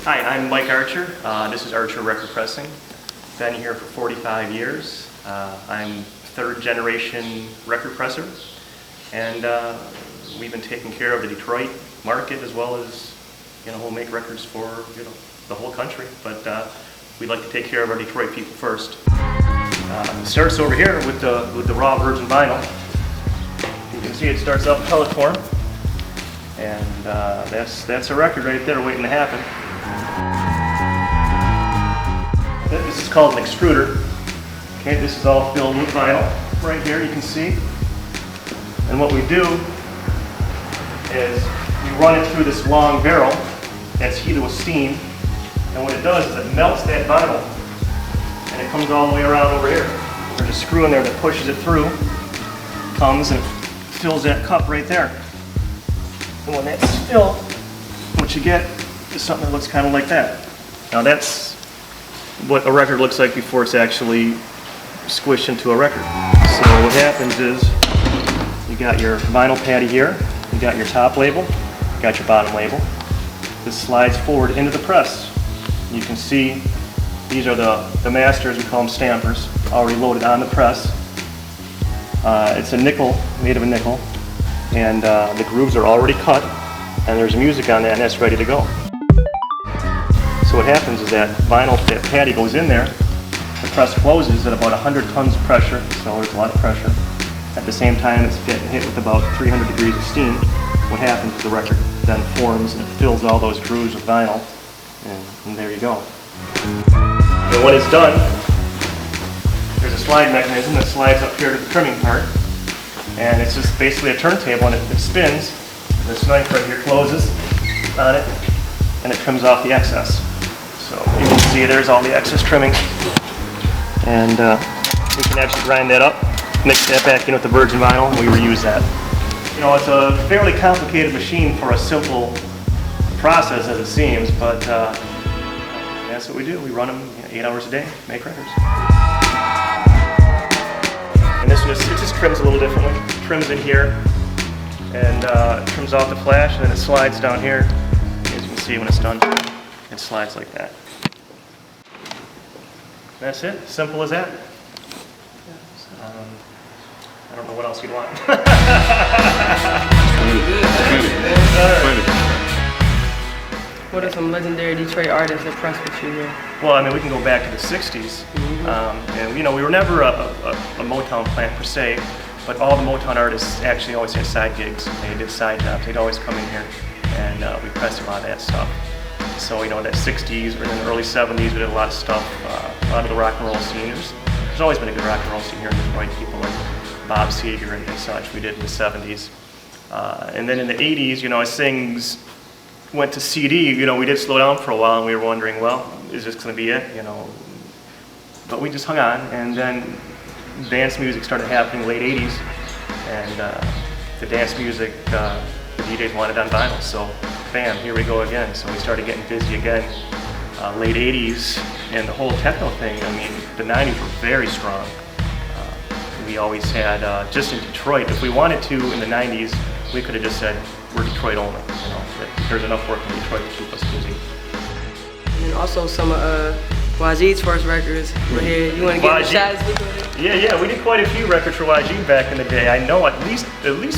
Hi, I'm Mike Archer. This is Archer Record Pressing. Been here for 45 years. I'm third generation record presser, and we've been taking care of the Detroit market as well as, we'll make records for, the whole country, but we'd like to take care of our Detroit people first. It starts over here with the raw virgin vinyl. You can see it starts out in pellet form, and that's a record right there waiting to happen. This is called an extruder. Okay, this is all filled with vinyl right here, you can see. And what we do is we run it through this long barrel that's heated with steam, and what it does is it melts that vinyl and it comes all the way around over here. There's a screw in there that pushes it through, comes and fills that cup right there. And when that's filled, what you get is something that looks kind of like that. Now that's what a record looks like before it's actually squished into a record. So what happens is you got your vinyl patty here, you got your top label, you got your bottom label. This slides forward into the press. You can see these are the masters, we call them stampers, already loaded on the press. It's a nickel, made of a nickel, and the grooves are already cut, and there's music on that, and that's ready to go. So what happens is that vinyl, that patty goes in there, the press closes at about 100 tons of pressure, so there's a lot of pressure. At the same time it's getting hit with about 300 degrees of steam. What happens is the record then forms and it fills all those grooves with vinyl, and there you go. And when it's done, there's a slide mechanism that slides up here to the trimming part, and it's just basically a turntable, and it spins. This knife right here closes on it, and it trims off the excess. So you can see there's all the excess trimming, and we can actually grind that up, mix that back in with the virgin vinyl, and we reuse that. It's a fairly complicated machine for a simple process as it seems, but that's what we do. We run them 8 hours a day, make records. And this one, it just trims a little differently. It trims in here, and it trims off the flash, and then it slides down here. As you can see when it's done, it slides like that. That's it, simple as that. I don't know what else you'd want. What are some legendary Detroit artists that pressed with you here? Well, we can go back to the 60s. And we were never a Motown plant per se, but all the Motown artists actually always had side gigs. They did side jobs. They'd always come in here, and we pressed a lot of that stuff. So, that 60s or in the early 70s, we did a lot of stuff out of the rock and roll scene. There's always been a good rock and roll scene here in Detroit. People like Bob Seger and such, we did in the 70s. And then in the 80s, as things went to CD, we did slow down for a while, and we were wondering, well, is this going to be it? But we just hung on, and then dance music started happening late 80s, and the dance music, the DJs wanted on vinyl, so bam, here we go again. So we started getting busy again, late 80s, and the whole techno thing, the 90s were very strong. We always had, just in Detroit, if we wanted to in the 90s, we could have just said, we're Detroit only. There's enough work in Detroit to keep us busy. And also some of Waajeed's first records were here. You want to get a shot at speaking with it? Yeah, we did quite a few records for Waajeed back in the day. I know at least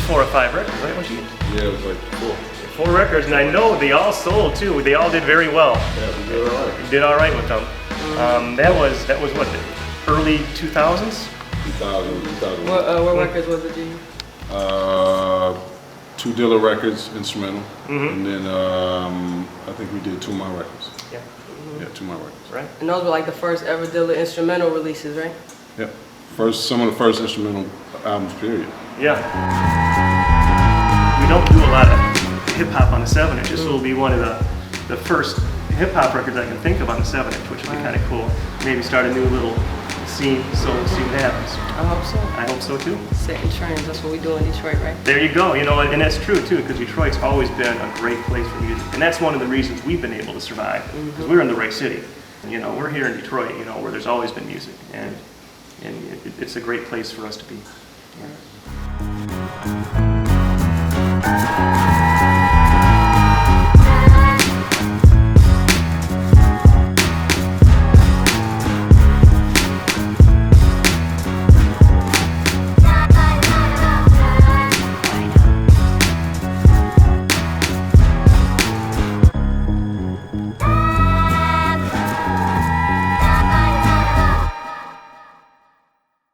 4 or 5 records, right, Waajeed? Yeah, it was like 4. 4 records, and I know they all sold too. They all did very well. Yeah, we did all right. We did all right with them. That was what, the early 2000s? 2000. What records was it, G? 2 Dilla records, instrumental, and then I think we did 2 more records. Yeah. Yeah, 2 more records. Right. And those were like the first ever Dilla instrumental releases, right? Yep. Some of the first instrumental albums, period. Yeah. We don't do a lot of hip hop on the 7-inch. This will be one of the first hip hop records I can think of on the 7-inch, which would be kind of cool. Maybe start a new little scene, so we'll see what happens. I hope so. I hope so too. Setting trends, that's what we do in Detroit, right? There you go, and that's true too, because Detroit's always been a great place for music. And that's one of the reasons we've been able to survive, because we're in the right city. We're here in Detroit, where there's always been music, and it's a great place for us to be. Yeah.